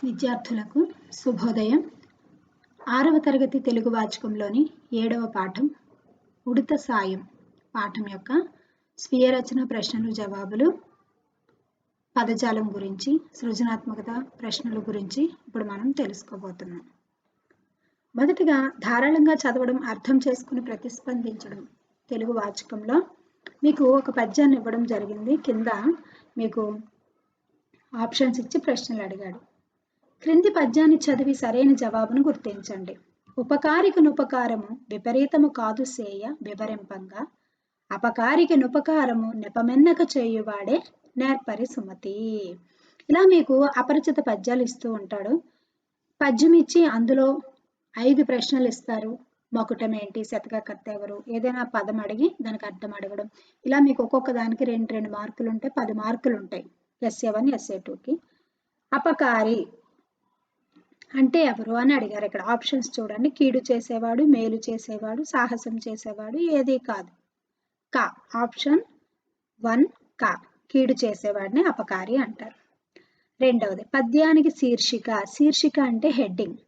విద్యార్థులకు శుభోదయం. 6వ తరగతి తెలుగు వాచకంలోని 7వ పాఠం ఉడత సాయం పాఠం యొక్క స్వీయ రచన ప్రశ్నలు జవాబులు, పదజాలం గురించి, సృజనాత్మకత ప్రశ్నల గురించి ఇప్పుడు మనం తెలుసుకోబోతున్నాం. మొదటిగా ధారాళంగా చదవడం, అర్థం చేసుకుని ప్రతిస్పందించడం. తెలుగు వాచకంలో మీకు ఒక పద్యాన్ని ఇవ్వడం జరిగింది. కింద మీకు ఆప్షన్స్ ఇచ్చి ప్రశ్నలు అడిగాడు. క్రింది పద్యాన్ని చదివి సరైన జవాబును గుర్తించండి. ఉపకారికనుపకారము విపరీతము కాదు సేయ వివరింపంగా, అపకారికనుపకారము నెపమెన్నక చేయువాడే నేర్పరి సుమతి. ఇలా మీకు అపరిచిత పద్యాలు ఇస్తూ ఉంటాడు. పద్యం ఇచ్చి అందులో 5 ప్రశ్నలు ఇస్తారు. మకుటం ఏంటి, శతకకర్త ఎవరు, ఏదైనా పదం అడిగి దానికి అర్థం అడగడం. ఇలా మీకు ఒక్కొక్క దానికి 2 మార్కులు ఉంటాయి, 10 మార్కులు ఉంటాయి SA1 SA2కి. అపకారి అంటే ఎవరు అని అడిగారు. ఇక్కడ ఆప్షన్స్ చూడండి. కీడు చేసేవాడు, మేలు చేసేవాడు, సాహసం చేసేవాడు, ఏది కాదు. కా ఆప్షన్ 1 కా, కీడు చేసేవాడిని అపకారి అంటారు. రెండవది పద్యానికి శీర్షిక. శీర్షిక అంటే హెడ్డింగ్.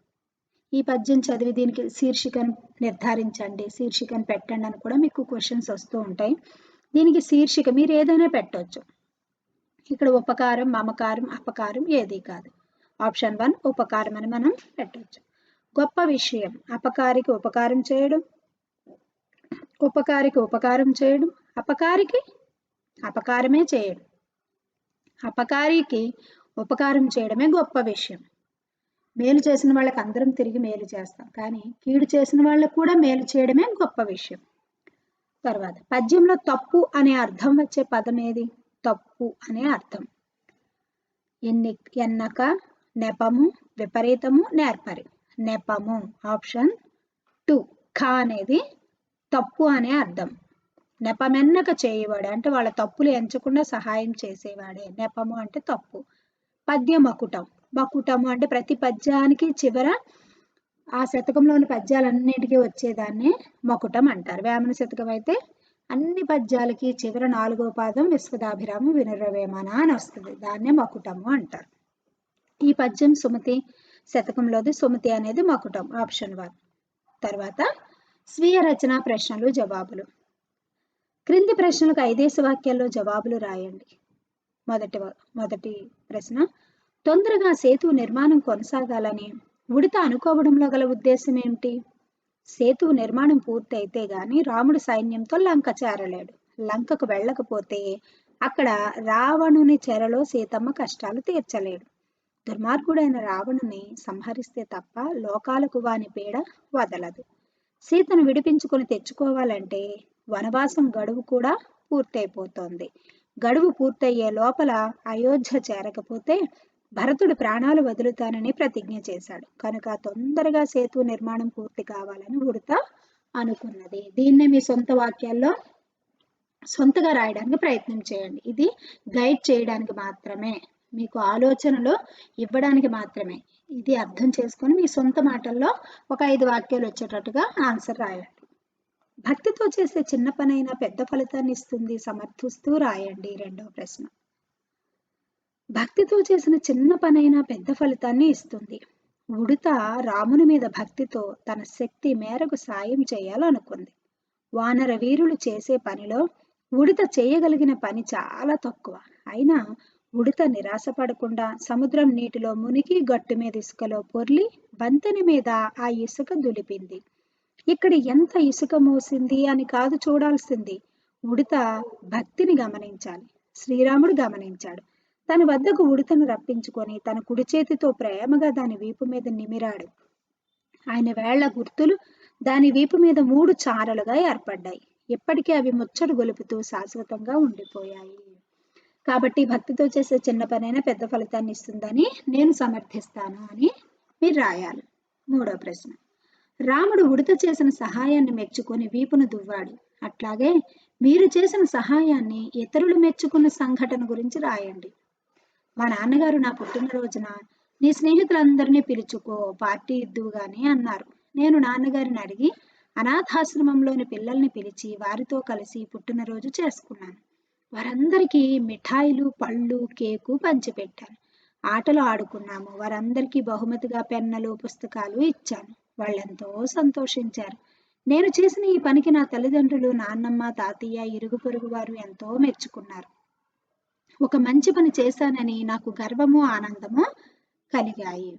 ఈ పద్యం చదివి దీనికి శీర్షికను నిర్ధారించండి, శీర్షికను పెట్టండి అని కూడా మీకు క్వశ్చన్స్ వస్తూ ఉంటాయి. దీనికి శీర్షిక మీరు ఏదైనా పెట్టవచ్చు. ఇక్కడ ఉపకారం, మమకారం, అపకారం ఏది కాదు. ఆప్షన్ 1 ఉపకారం అని మనం పెట్టవచ్చు. గొప్ప విషయం. అపకారికి ఉపకారం చేయడం, ఉపకారికి ఉపకారం చేయడం, అపకారికి అపకారమే చేయడం. అపకారికి ఉపకారం చేయడమే గొప్ప విషయం. మేలు చేసిన వాళ్ళకి అందరం తిరిగి మేలు చేస్తాం, కానీ కీడు చేసిన వాళ్ళకు కూడా మేలు చేయడమే గొప్ప విషయం. తర్వాత పద్యంలో తప్పు అనే అర్థం వచ్చే పదం ఏది? తప్పు అనే అర్థం. ఎన్నక, నెపము, విపరీతము, నేర్పరి. నెపము ఆప్షన్ 2 ఖ అనేది తప్పు అనే అర్థం. నెపమెన్నక చేయవాడే అంటే వాళ్ళ తప్పులు ఎంచకుండా సహాయం చేసేవాడే. నెపము అంటే తప్పు. పద్య మకుటం. మకుటము అంటే ప్రతి పద్యానికి చివర ఆ శతకంలోని పద్యాలన్నిటికీ వచ్చేదాన్ని మకుటం అంటారు. వేమన శతకం అయితే అన్ని పద్యాలకి చివర 4వ పాదం విశ్వదాభిరామ వినురవేమన అని వస్తుంది. దాన్నే మకుటము అంటారు. ఈ పద్యం సుమతి శతకంలోది. సుమతి అనేది మకుటం ఆప్షన్ 1. తర్వాత స్వీయ రచన ప్రశ్నలు జవాబులు. క్రింది ప్రశ్నలకు 5 వాక్యాల్లో జవాబులు రాయండి. మొదటి ప్రశ్న, తొందరగా సేతు నిర్మాణం కొనసాగాలని ఉడత అనుకోవడంలో గల ఉద్దేశం ఏమిటి? సేతువు నిర్మాణం పూర్తి అయితే గాని రాముడు సైన్యంతో లంక చేరలేడు. లంకకు వెళ్ళకపోతే అక్కడ రావణుని చెరలో సీతమ్మ కష్టాలు తీర్చలేడు. దుర్మార్గుడైన రావణుని సంహరిస్తే తప్ప లోకాలకు వాని పీడ వదలదు. సీతను విడిపించుకొని తెచ్చుకోవాలంటే వనవాసం గడువు కూడా పూర్తయిపోతోంది. గడువు పూర్తయ్యే లోపల అయోధ్య చేరకపోతే భరతుడు ప్రాణాలు వదులుతానని ప్రతిజ్ఞ చేశాడు. కనుక తొందరగా సేతు నిర్మాణం పూర్తి కావాలని ఉడత అనుకున్నది. దీన్నే మీ సొంత వాక్యాల్లో సొంతగా రాయడానికి ప్రయత్నం చేయండి. ఇది గైడ్ చేయడానికి మాత్రమే, మీకు ఆలోచనలు ఇవ్వడానికి మాత్రమే. ఇది అర్థం చేసుకొని మీ సొంత మాటల్లో ఒక 5 వాక్యాలు వచ్చేటట్టుగా ఆన్సర్ రాయండి. భక్తితో చేసే చిన్న పనైనా పెద్ద ఫలితాన్ని ఇస్తుంది, సమర్థిస్తూ రాయండి. రెండవ ప్రశ్న, భక్తితో చేసిన చిన్న పనైనా పెద్ద ఫలితాన్ని ఇస్తుంది. ఉడత రాముని మీద భక్తితో తన శక్తి మేరకు సాయం చేయాలనుకుంది. వానర వీరులు చేసే పనిలో ఉడత చేయగలిగిన పని చాలా తక్కువ. అయినా ఉడత నిరాశపడకుండా సముద్రం నీటిలో మునిగి గట్టు మీద ఇసుకలో పొర్లి వంతెన మీద ఆ ఇసుక దులిపింది. ఇక్కడ ఎంత ఇసుక మోసింది అని కాదు చూడాల్సింది, ఉడత భక్తిని గమనించాలి. శ్రీరాముడు గమనించాడు. తన వద్దకు ఉడతను రప్పించుకొని తన కుడి చేతితో ప్రేమగా దాని వీపు మీద నిమిరాడు. ఆయన వేళ్ల గుర్తులు దాని వీపు మీద 3 చారలుగా ఏర్పడ్డాయి. ఇప్పటికీ అవి ముచ్చట గొలుపుతూ శాశ్వతంగా ఉండిపోయాయి. కాబట్టి భక్తితో చేసే చిన్న పనైనా పెద్ద ఫలితాన్ని ఇస్తుందని నేను సమర్థిస్తాను అని మీరు రాయాలి. మూడో ప్రశ్న, రాముడు ఉడత చేసిన సహాయాన్ని మెచ్చుకొని వీపును దువ్వాడు. అట్లాగే మీరు చేసిన సహాయాన్ని ఇతరులు మెచ్చుకున్న సంఘటన గురించి రాయండి. మా నాన్నగారు నా పుట్టినరోజున నీ స్నేహితులందరినీ పిలుచుకో, పార్టీ ఇద్దువు గాని అన్నారు. నేను నాన్నగారిని అడిగి అనాథాశ్రమంలోని పిల్లల్ని పిలిచి వారితో కలిసి పుట్టినరోజు చేసుకున్నాను. వారందరికీ మిఠాయిలు, పళ్ళు, కేకు పంచిపెట్టాను. ఆటలు ఆడుకున్నాము. వారందరికీ బహుమతిగా పెన్నులు, పుస్తకాలు ఇచ్చాను. వాళ్ళెంతో సంతోషించారు. నేను చేసిన ఈ పనికి నా తల్లిదండ్రులు, నాన్నమ్మ, తాతయ్య, ఇరుగు పొరుగు వారు ఎంతో మెచ్చుకున్నారు. ఒక మంచి పని చేశానని నాకు గర్వము, ఆనందము కలిగాయి.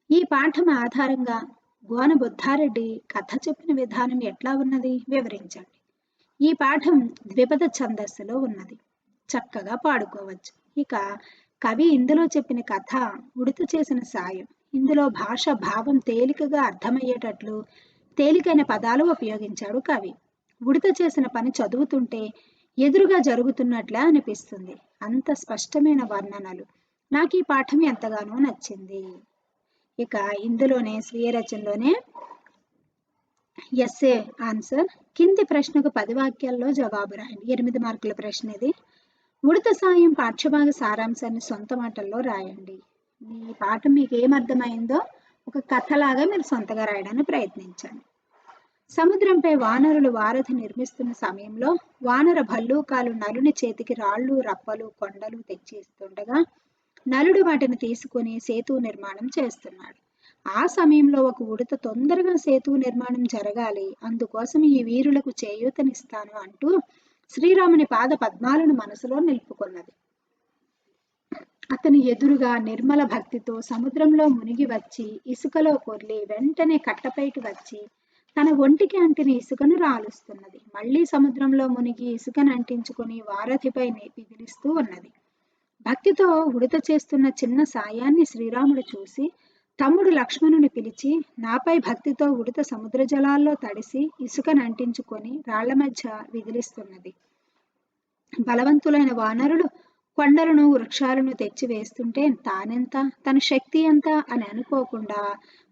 ఈ పాఠం ఆధారంగా గోన బుద్ధారెడ్డి కథ చెప్పిన విధానం ఎట్లా ఉన్నది వివరించండి. ఈ పాఠం ద్విపద ఛందస్సులో ఉన్నది. చక్కగా పాడుకోవచ్చు. ఇక కవి ఇందులో చెప్పిన కథ ఉడత చేసిన సాయం. ఇందులో భాష భావం తేలికగా అర్థమయ్యేటట్లు తేలికైన పదాలు ఉపయోగించాడు కవి. ఉడత చేసిన పని చదువుతుంటే ఎదురుగా జరుగుతున్నట్లే అనిపిస్తుంది. అంత స్పష్టమైన వర్ణనలు. నాకు ఈ పాఠం ఎంతగానో నచ్చింది. ఇక ఇందులోనే స్వీయ రచనలోనే ఎస్ఏ ఆన్సర్. కింది ప్రశ్నకు 10 వాక్యాల్లో జవాబు రాయండి. 8 మార్కుల ప్రశ్న ఇది. ఉడత సాయం పాఠ్యభాగ సారాంశాన్ని సొంత మాటల్లో రాయండి. ఈ పాఠం మీకు ఏమర్థమైందో ఒక కథలాగా మీరు సొంతగా రాయడానికి ప్రయత్నించండి. సముద్రంపై వానరులు వారధి నిర్మిస్తున్న సమయంలో వానర భల్లూకాలు నలుని చేతికి రాళ్ళు, రప్పలు, కొండలు తెచ్చి ఇస్తుండగా నలుడు వాటిని తీసుకుని సేతు నిర్మాణం చేస్తున్నాడు. ఆ సమయంలో ఒక ఉడత తొందరగా సేతు నిర్మాణం జరగాలి, అందుకోసం ఈ వీరులకు చేయూతనిస్తాను అంటూ శ్రీరాముని పాద పద్మాలను మనసులో నిలుపుకున్నది. అతని ఎదురుగా నిర్మల భక్తితో సముద్రంలో మునిగి వచ్చి ఇసుకలో పొర్లి వెంటనే కట్టపైకి వచ్చి తన ఒంటికి అంటిన ఇసుకను రాలుస్తున్నది. మళ్లీ సముద్రంలో మునిగి ఇసుకను అంటించుకుని వారధిపై విదిలిస్తూ ఉన్నది. భక్తితో ఉడత చేస్తున్న చిన్న సాయాన్ని శ్రీరాముడు చూసి తమ్ముడు లక్ష్మణుని పిలిచి, నాపై భక్తితో ఉడత సముద్ర జలాల్లో తడిసి ఇసుకను అంటించుకొని రాళ్ల మధ్య విదిలిస్తున్నది. బలవంతులైన వానరులు కొండలను, వృక్షాలను తెచ్చి వేస్తుంటే తానెంత, తన శక్తి ఎంత అని అనుకోకుండా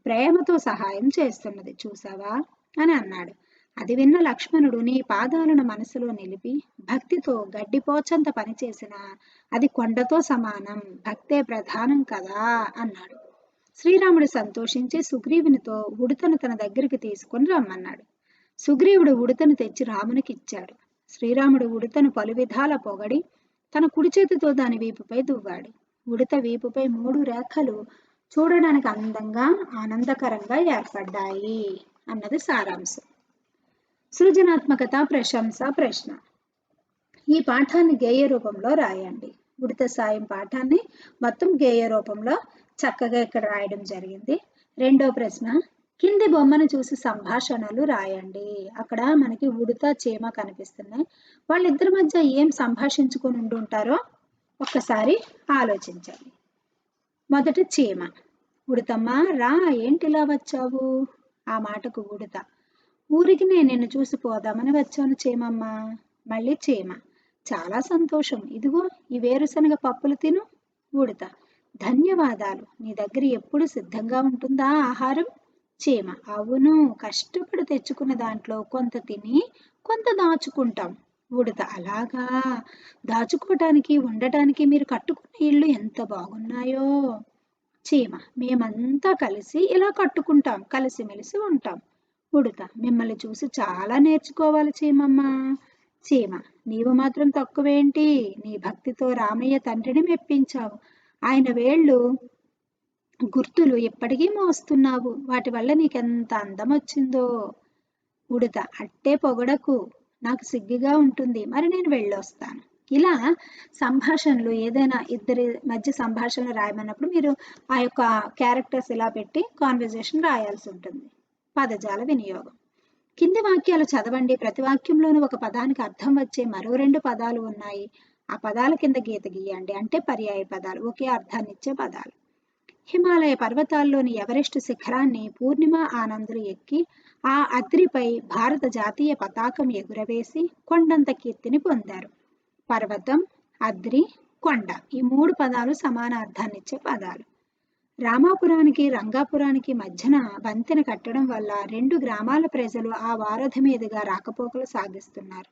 ప్రేమతో సహాయం చేస్తున్నది, చూసావా అని అన్నాడు. అది విన్న లక్ష్మణుడు, నీ పాదాలను మనసులో నిలిపి భక్తితో గడ్డిపోచంత పనిచేసిన అది కొండతో సమానం, భక్తే ప్రధానం కదా అన్నాడు. శ్రీరాముడు సంతోషించి సుగ్రీవునితో ఉడతను తన దగ్గరికి తీసుకొని రమ్మన్నాడు. సుగ్రీవుడు ఉడతను తెచ్చి రామునికి ఇచ్చాడు. శ్రీరాముడు ఉడతను పలు విధాల పొగడి తన కుడి చేతితో దాని వీపుపై దువ్వాడు. ఉడత వీపుపై 3 రేఖలు చూడడానికి అందంగా, ఆనందకరంగా ఏర్పడ్డాయి అన్నది సారాంశం. సృజనాత్మకత, ప్రశంస, ప్రశ్న. ఈ పాఠాన్ని గేయ రూపంలో రాయండి. ఉడత సాయం పాఠాన్ని మొత్తం గేయ రూపంలో చక్కగా ఇక్కడ రాయడం జరిగింది. రెండో ప్రశ్న, కింది బొమ్మను చూసి సంభాషణలు రాయండి. అక్కడ మనకి ఉడత, చీమ కనిపిస్తున్నాయి. వాళ్ళిద్దరి మధ్య ఏం సంభాషించుకొని ఉండుంటారో ఒక్కసారి ఆలోచించండి. మొదట చీమ. ఉడతమ్మ రా, ఏంటిలా వచ్చావు? ఆ మాటకు ఉడత, ఊరికి నేను నిన్ను చూసి పోదామని వచ్చాను చీమమ్మ. మళ్ళీ చీమ, చాలా సంతోషం, ఇదిగో ఈ వేరుశనగ పప్పులు తిను. ఉడత, ధన్యవాదాలు, నీ దగ్గర ఎప్పుడు సిద్ధంగా ఉంటుందా ఆహారం? చీమ, అవును, కష్టపడి తెచ్చుకున్న దాంట్లో కొంత తిని కొంత దాచుకుంటాం. ఉడత, అలాగా, దాచుకోవటానికి, ఉండటానికి మీరు కట్టుకున్న ఇళ్ళు ఎంత బాగున్నాయో. చీమ, మేమంతా కలిసి ఇలా కట్టుకుంటాం, కలిసిమెలిసి ఉంటాం. ఉడత, మిమ్మల్ని చూసి చాలా నేర్చుకోవాలి చీమమ్మ. చీమ, నీవు మాత్రం తక్కువేంటి, నీ భక్తితో రామయ్య తండ్రిని మెప్పించావు, ఆయన వేళ్ళు గుర్తులు ఇప్పటికీ మోస్తున్నావు, వాటి వల్ల నీకెంత అందం వచ్చిందో. ఉడత, అట్టే పొగడకు, నాకు సిగ్గుగా ఉంటుంది, మరి నేను వెళ్ళొస్తాను. ఇలా సంభాషణలు, ఏదైనా ఇద్దరి మధ్య సంభాషణలు రాయమన్నప్పుడు మీరు ఆ యొక్క క్యారెక్టర్స్ ఇలా పెట్టి కాన్వర్జేషన్ రాయాల్సి ఉంటుంది. పదజాల వినియోగం. కింది వాక్యాలు చదవండి. ప్రతి వాక్యంలోనూ ఒక పదానికి అర్థం వచ్చే మరో 2 పదాలు ఉన్నాయి. ఆ పదాల కింద గీత గీయండి. అంటే పర్యాయ పదాలు, ఒకే అర్థాన్ని ఇచ్చే పదాలు. హిమాలయ పర్వతాల్లోని ఎవరెస్టు శిఖరాన్ని పూర్ణిమ ఆనందులు ఎక్కి ఆ అద్రిపై భారత జాతీయ పతాకం ఎగురవేసి కొండంత కీర్తిని పొందారు. పర్వతం, అద్రి, కొండ, ఈ 3 పదాలు సమాన అర్థాన్నిచ్చే పదాలు. రామాపురానికి, రంగాపురానికి మధ్యన వంతెన కట్టడం వల్ల 2 గ్రామాల ప్రజలు ఆ వారధి మీదుగా రాకపోకలు సాగిస్తున్నారు.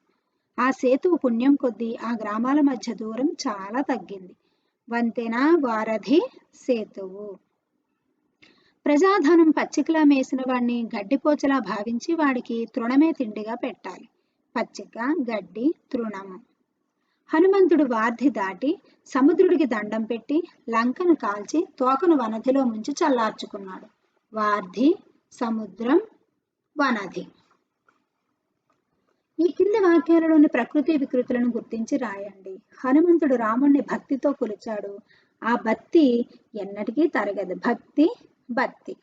ఆ సేతువు పుణ్యం కొద్దీ ఆ గ్రామాల మధ్య దూరం చాలా తగ్గింది. వంతెన, వారధి, సేతువు. ప్రజాధనం పచ్చికలా మేసిన వాడిని గడ్డిపోచలా భావించి వాడికి తృణమే తిండిగా పెట్టాలి. పచ్చిక, గడ్డి, తృణము. హనుమంతుడు వార్ధి దాటి సముద్రుడికి దండం పెట్టి లంకను కాల్చి తోకను వనధిలో ముంచి చల్లార్చుకున్నాడు. వార్ధి, సముద్రం, వనధి. ఈ కింది వాక్యాలలోని ప్రకృతి వికృతులను గుర్తించి రాయండి. హనుమంతుడు రాముణ్ణి భక్తితో కొలిచాడు. ఆ భక్తి ఎన్నటికీ తరగదు. భక్తి భక్తి.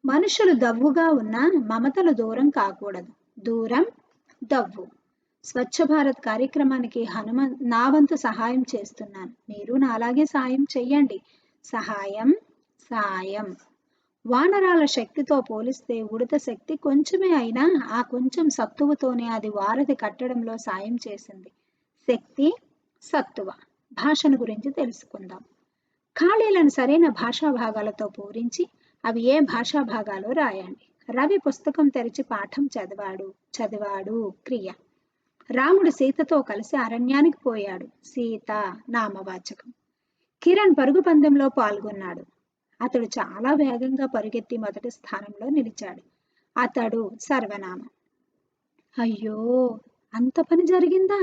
మనుషులు దవ్వుగా ఉన్న మమతలు దూరం కాకూడదు. దూరం దవ్వు. స్వచ్ఛ భారత్ కార్యక్రమానికి నా వంతు సహాయం చేస్తున్నాను. మీరు నాలాగే సాయం చెయ్యండి. సహాయం సాయం. వానరాల శక్తితో పోలిస్తే ఉడత శక్తి కొంచెమే అయినా ఆ కొంచెం సత్తువతోనే అది వారధి కట్టడంలో సాయం చేసింది. శక్తి సత్తువ. భాషను గురించి తెలుసుకుందాం. ఖాళీలను సరైన భాషా భాగాలతో పూరించి అవి ఏ భాషా భాగాలో రాయండి. రవి పుస్తకం తెరిచి పాఠం చదివాడు క్రియ. రాముడు సీతతో కలిసి అరణ్యానికి పోయాడు. సీత నామవాచకం. కిరణ్ పరుగు పందెంలో పాల్గొన్నాడు. అతడు చాలా వేగంగా పరుగెత్తి మొదటి స్థానంలో నిలిచాడు. అతడు సర్వనామం. అయ్యో అంత పని జరిగిందా?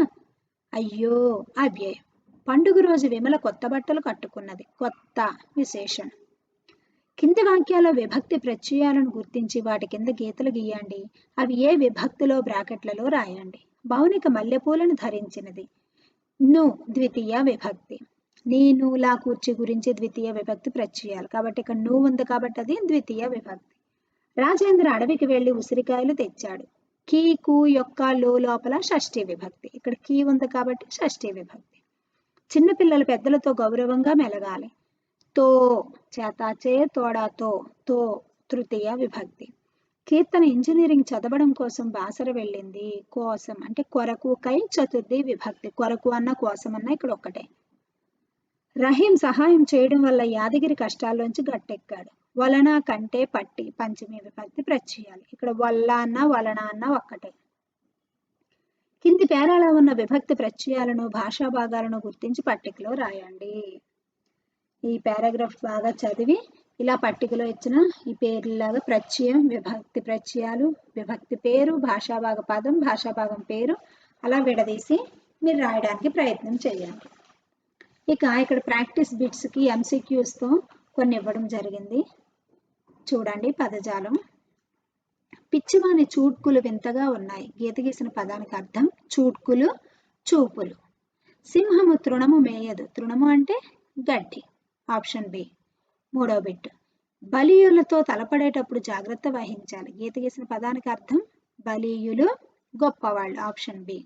అయ్యో అవ్యయం. పండుగ రోజు విమల కొత్త బట్టలు కట్టుకున్నది. కొత్త విశేషణం. కింది వాక్యాల విభక్తి ప్రత్యయాలను గుర్తించి వాటి కింద గీతలు గీయండి. అవి ఏ విభక్తిలో బ్రాకెట్లలో రాయండి. భౌనిక మల్లెపూలను ధరించినది. ను ద్వితీయ విభక్తి. నేను లా కూర్చి గురించి ద్వితీయ విభక్తి ప్రత్యయాలు కాబట్టి ఇక్కడ నువ్వు ఉంది కాబట్టి అది ద్వితీయ విభక్తి. రాజేంద్ర అడవికి వెళ్లి ఉసిరికాయలు తెచ్చాడు. కీ కు యొక్క లోపల షష్ఠీ విభక్తి. ఇక్కడ కీ ఉంది కాబట్టి షష్ఠీ విభక్తి. చిన్నపిల్లలు పెద్దలతో గౌరవంగా మెలగాలి. తో చేతాచే తోడాతో తో తృతీయ విభక్తి. కీర్తన ఇంజనీరింగ్ చదవడం కోసం బాసర వెళ్ళింది. కోసం అంటే కొరకు కై చతుర్థి విభక్తి. కొరకు అన్న కోసం అన్న ఇక్కడ ఒక్కటే. రహీం సహాయం చేయడం వల్ల యాదగిరి కష్టాల్లోంచి గట్టెక్కాడు. వలన కంటే పట్టి పంచమీ విభక్తి ప్రత్యయాలు. ఇక్కడ వల్ల అన్న వలన అన్న ఒక్కటే. కింది పేరాలో ఉన్న విభక్తి ప్రత్యయాలను భాషా భాగాలను గుర్తించి పట్టికలో రాయండి. ఈ పారాగ్రాఫ్ బాగా చదివి ఇలా పట్టికలో ఇచ్చిన ఈ పేర్లలాగా ప్రత్యయం, విభక్తి ప్రత్యయాలు, విభక్తి పేరు, భాషాభాగ పదం, భాషాభాగం పేరు అలా విడదీసి మీరు రాయడానికి ప్రయత్నం చేయండి. ఇక ఇక్కడ ప్రాక్టీస్ బిట్స్కి ఎంసీక్యూస్తో కొన్ని ఇవ్వడం జరిగింది. చూడండి. పదజాలం. పిచ్చివాని చూడ్కులు వింతగా ఉన్నాయి. గీత గీసిన పదానికి అర్థం చూడ్కులు చూపులు. సింహము తృణము మేయదు. తృణము అంటే గడ్డి. Option B. మూడవ బిట్. బలీయులతో తలపడేటప్పుడు జాగ్రత్త వహించాలి. గీత గీసిన పదానికి అర్థం బలీయులు గొప్పవాళ్ళు. Option B.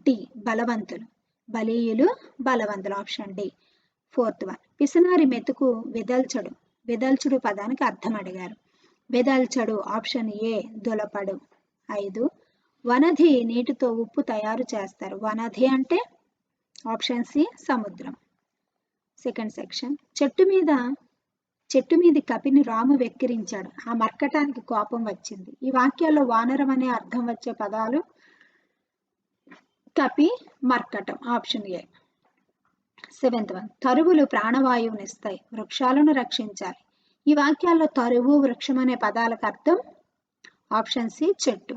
డి. బలవంతులు. బలీయులు బలవంతులు. Option D. Fourth one. పిసినారి మెతుకు వెదల్చడు. వెదల్చుడు పదానికి అర్థం అడిగారు. వెదల్చడు. Option A. దులపడు. 5. వనధి నీటితో ఉప్పు తయారు చేస్తారు. వనధి అంటే ఆప్షన్ సి. సముద్రం. Second section. చెట్టు మీది కపిని రాము వెక్కిరించాడు. ఆ మర్కటానికి కోపం వచ్చింది. ఈ వాక్యాల్లో వానరం అనే అర్థం వచ్చే పదాలు కపి, మర్కటం. Option A. 7th one. తరువులు ప్రాణవాయువునిస్తాయి. వృక్షాలను రక్షించాలి. ఈ వాక్యాల్లో తరువు, వృక్షం అనే పదాలకు అర్థం ఆప్షన్ సి. చెట్టు.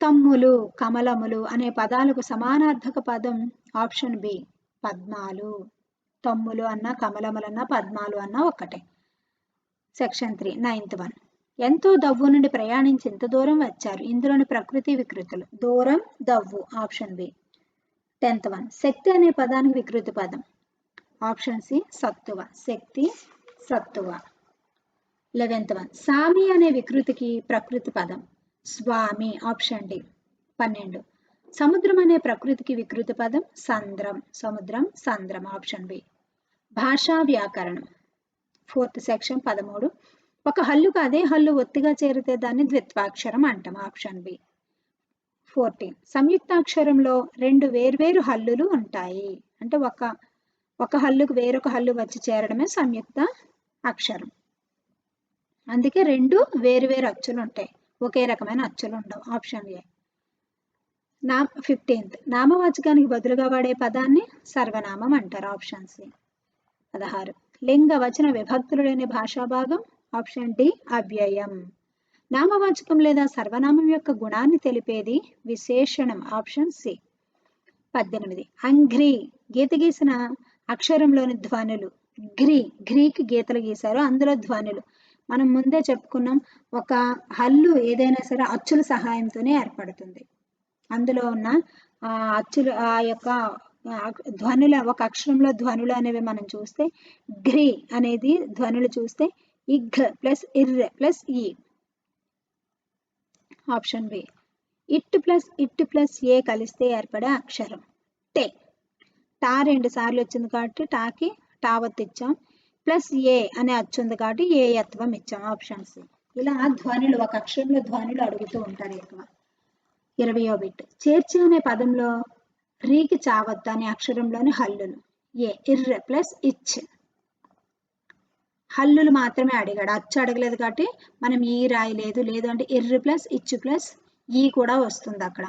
తమ్ములు, కమలములు అనే పదాలకు సమానార్థక పదం ఆప్షన్ బి. పద్మాలు. తమ్ములు అన్న, కమలములన్న, పద్మాలు అన్న ఒక్కటే. సెక్షన్ 3. 9th one. ఎంతో దవ్వు నుండి ప్రయాణించి ఇంత దూరం వచ్చారు. ఇందులోని ప్రకృతి వికృతులు. దూరం దవ్వు. Option B. 10th one. శక్తి అనే పదానికి వికృతి పదం ఆప్షన్ సి. సత్తువ. శక్తి సత్తువ. 11th one. సామి అనే వికృతికి ప్రకృతి పదం స్వామి. Option D. 12. సముద్రం అనే ప్రకృతికి వికృతి పదం సంద్రం. సముద్రం సంద్రం. Option B. భాషా వ్యాకరణం. 4th section. 13. ఒక హల్లుకు అదే హల్లు ఒత్తిగా చేరితే దాన్ని ద్విత్వాక్షరం అంటాం. Option B. 14. సంయుక్తాక్షరంలో 2 వేర్వేరు హల్లులు ఉంటాయి. అంటే ఒక హల్లుకు వేరొక హల్లు వచ్చి చేరడమే సంయుక్త అక్షరం. అందుకే 2 వేరువేరు అచ్చులు ఉంటాయి. ఒకే రకమైన అచ్చులు ఉండవు. Option A. 15th. నామవాచకానికి బదులుగా వాడే పదాన్ని సర్వనామం అంటారు. Option C. 16. లింగ వచన విభక్తులు లేని భాషాభాగం ఆప్షన్ డి. అవ్యయం. నామవాచకం లేదా సర్వనామం యొక్క గుణాన్ని తెలిపేది విశేషణం. Option C. 18. అంఘ్రి గీత గీసిన అక్షరంలోని ధ్వనులు. ఘ్రీకి గీతలు గీశారు, అందులో ధ్వనులు. మనం ముందే చెప్పుకున్నాం, ఒక హల్లు ఏదైనా సరే అచ్చుల సహాయంతోనే ఏర్పడుతుంది. అందులో ఉన్న అచ్చులు ఆ యొక్క ధ్వనుల ఒక అక్షరంలో ధ్వనులు అనేవి మనం చూస్తే ఘ్రీ అనేది ధ్వనులు చూస్తే ఇఘ్ ప్లస్ ఇర్ ప్లస్ ఈ. Option B. ఇట్ ప్లస్ ఏ కలిస్తే ఏర్పడే అక్షరం టే. టా 2 సార్లు వచ్చింది కాబట్టి టాకి టావత్ ఇచ్చాం, ప్లస్ ఏ అనే అచ్చుంది కాబట్టి ఏ యత్వం ఇచ్చాం. Option C. ఇలా ధ్వనులు ఒక అక్షరంలో ధ్వనులు అడుగుతూ ఉంటారు ఎక్కువ. 20వ బిట్. చేర్చి అనే పదంలో రీకి చావత్ అనే అక్షరంలోని హల్లులు. ఏ ఇర్ ప్లస్ ఇచ్. హల్లులు మాత్రమే అడిగాడు, అచ్చు అడగలేదు కాబట్టి మనం ఈ రాయలేదు. లేదు అంటే ఇర్ ప్లస్ ఇచ్ ప్లస్ ఈ కూడా వస్తుంది అక్కడ.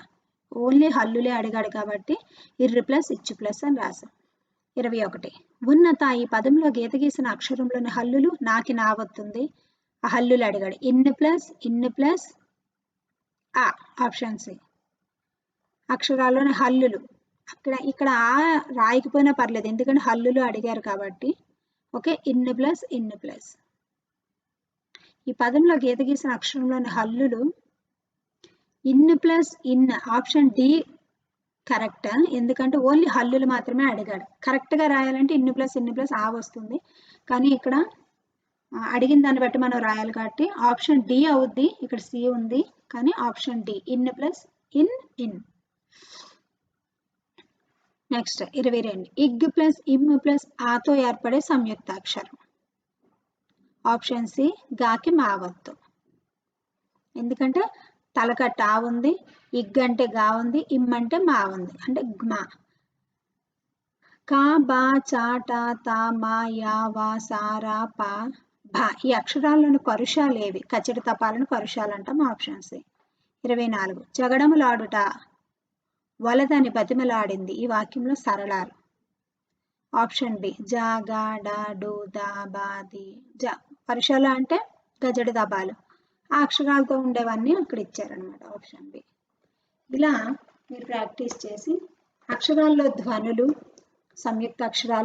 ఓన్లీ హల్లులే అడిగాడు కాబట్టి ఇర్ ప్లస్ ఇచ్ ప్లస్ అని రాసాం. 21. ఉన్నత ఈ పదంలో గీత గీసిన అక్షరంలోని హల్లులు నాకి నావత్తుంది. ఆ హల్లులు అడిగాడు. ఇన్ ప్లస్ ఆ. Option C. అక్షరాల్లోని హల్లులు ఇక్కడ ఆ రాయకపోయినా పర్లేదు, ఎందుకంటే హల్లులు అడిగారు కాబట్టి. ఓకే, ఇన్ ప్లస్. ఈ పదంలో గీత గీసిన అక్షరంలోని హల్లులు ఇన్ ప్లస్ ఇన్. ఆప్షన్ డి కరెక్ట్, ఎందుకంటే ఓన్లీ హల్లులు మాత్రమే అడిగాడు. కరెక్ట్గా రాయాలంటే ఇన్ ప్లస్ ఆ వస్తుంది, కానీ ఇక్కడ అడిగిన దాన్ని బట్టి మనం రాయాలి కాబట్టి ఆప్షన్ డి అవుద్ది. ఇక్కడ సి ఉంది కానీ ఆప్షన్ డి ఇన్ ప్లస్ ఇన్. నెక్స్ట్ 22. ఇగ్ ప్లస్ ఇమ్ ప్లస్ ఆతో ఏర్పడే సంయుక్తాక్షరం. ఆప్షన్ సి గాకి మావత్తు, ఎందుకంటే తలకట్ట ఆ ఉంది, ఇగ్ అంటే గా ఉంది, ఇమ్ అంటే మా ఉంది, అంటే గ్మా. కా బా చా టా తా మా యా వా సా రా పా భా ఈ అక్షరాలను పరుషాలు ఏవి? కచడి తపాలను పరుషాలు అంటాం. Option C. 24. జగడములాడుట వలదని బతిమలాడింది ఈ వాక్యంలో సరళాలు. Option B. జా గా డా డు దా బా ది జ. పరుషాలు అంటే గజడి దబాలు, ఆ అక్షరాలతో ఉండేవన్నీ అక్కడ ఇచ్చారనమాట. Option B. ఇలా మీరు ప్రాక్టీస్ చేసి అక్షరాల్లో ధ్వనులు, సంయుక్త అక్షరాలు